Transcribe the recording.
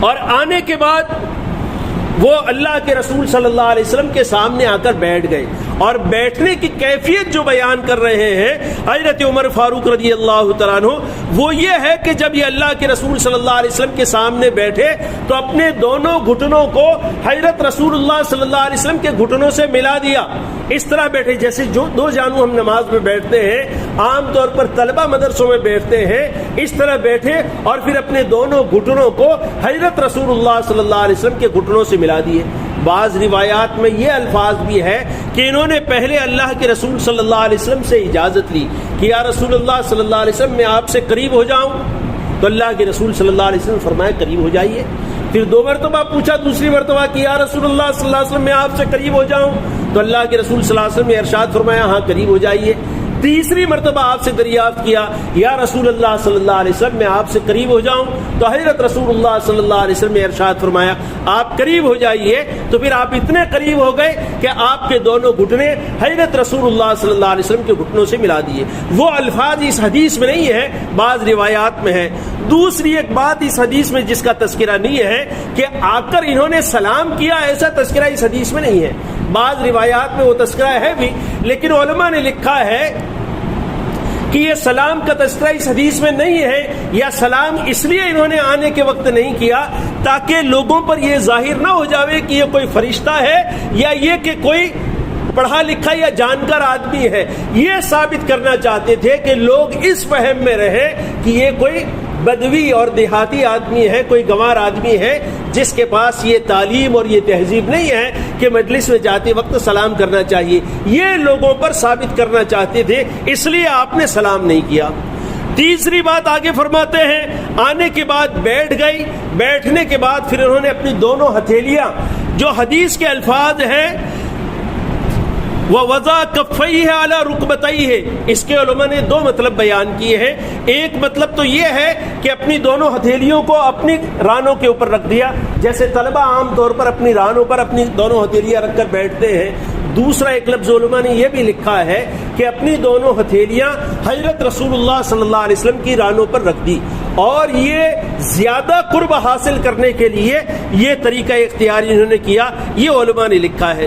اور آنے کے بعد وہ اللہ کے رسول صلی اللہ علیہ وسلم کے سامنے آ کر بیٹھ گئے، اور بیٹھنے کی کیفیت جو بیان کر رہے ہیں حضرت عمر فاروق رضی اللہ تعالیٰ عنہ، وہ یہ ہے کہ جب یہ اللہ کے رسول صلی اللہ علیہ وسلم کے سامنے بیٹھے تو اپنے دونوں گھٹنوں کو حضرت رسول اللہ صلی اللہ علیہ وسلم کے گھٹنوں سے ملا دیا. اس طرح بیٹھے جیسے جو دو جانو ہم نماز میں بیٹھتے ہیں، عام طور پر طلبہ مدرسوں میں بیٹھتے ہیں، اس طرح بیٹھے اور پھر اپنے دونوں گھٹنوں کو حضرت رسول اللہ صلی اللہ علیہ وسلم کے گھٹنوں سے ملا دیے. بعض روایات میں یہ الفاظ بھی ہے کہ انہوں نے پہلے اللہ کے رسول صلی اللہ علیہ وسلم سے اجازت لی کہ یا رسول اللہ صلی اللہ علیہ وسلم میں آپ سے قریب ہو جاؤں، تو اللہ کے رسول صلی اللہ علیہ وسلم فرمایا قریب ہو جائیے. پھر 2 مرتبہ پوچھا، دوسری مرتبہ کہ یا رسول اللہ صلی اللہ علیہ وسلم میں آپ سے قریب ہو جاؤں، تو اللہ کے رسول صلی اللہ علیہ وسلم نے ارشاد فرمایا ہاں قریب ہو جائیے. تیسری مرتبہ آپ سے دریافت کیا یا رسول اللہ صلی اللہ علیہ وسلم میں آپ سے قریب ہو جاؤں، تو حضرت رسول اللہ صلی اللہ علیہ وسلم نے ارشاد فرمایا آپ قریب ہو جائیے. تو پھر آپ اتنے قریب ہو گئے کہ آپ کے دونوں گھٹنے حضرت رسول اللہ صلی اللہ علیہ وسلم کے گھٹنوں سے ملا دیے. وہ الفاظ اس حدیث میں نہیں ہے، بعض روایات میں ہے. دوسری ایک بات اس حدیث میں جس کا تذکرہ نہیں ہے کہ آ کر انہوں نے سلام کیا، ایسا تذکرہ اس حدیث میں نہیں ہے. بعض روایات میں وہ تذکرہ ہے بھی، لیکن علماء نے لکھا ہے کہ یہ سلام کا تذکرہ اس حدیث میں نہیں ہے، یا سلام اس لیے انہوں نے آنے کے وقت نہیں کیا تاکہ لوگوں پر یہ ظاہر نہ ہو جاوے کہ یہ کوئی فرشتہ ہے یا یہ کہ کوئی پڑھا لکھا یا جانکار آدمی ہے. یہ ثابت کرنا چاہتے تھے کہ لوگ اس فہم میں رہے کہ یہ کوئی بدوی اور دیہاتی آدمی ہے، کوئی گنوار آدمی ہے جس کے پاس یہ تعلیم اور یہ تہذیب نہیں ہے کہ مجلس میں جاتے وقت سلام کرنا چاہیے. یہ لوگوں پر ثابت کرنا چاہتے تھے، اس لیے آپ نے سلام نہیں کیا. تیسری بات آگے فرماتے ہیں آنے کے بعد بیٹھ گئی، بیٹھنے کے بعد پھر انہوں نے اپنی دونوں ہتھیلیاں، جو حدیث کے الفاظ ہیں وَوَضَعَ كَفَّيْهِ عَلَى رُكْبَتَيْهِ، اس کے علماء نے 2 مطلب بیان کیے ہیں. ایک مطلب تو یہ ہے کہ اپنی دونوں ہتھیلیوں کو اپنی رانوں کے اوپر رکھ دیا، جیسے طلبہ عام طور پر اپنی رانوں پر اپنی دونوں ہتھیلیاں رکھ کر بیٹھتے ہیں. دوسرا ایک لفظ علماء نے یہ بھی لکھا ہے کہ اپنی دونوں ہتھیلیاں حضرت رسول اللہ صلی اللہ علیہ وسلم کی رانوں پر رکھ دی، اور یہ زیادہ قرب حاصل کرنے کے لیے یہ طریقہ اختیار انہوں نے کیا، یہ علماء نے لکھا ہے.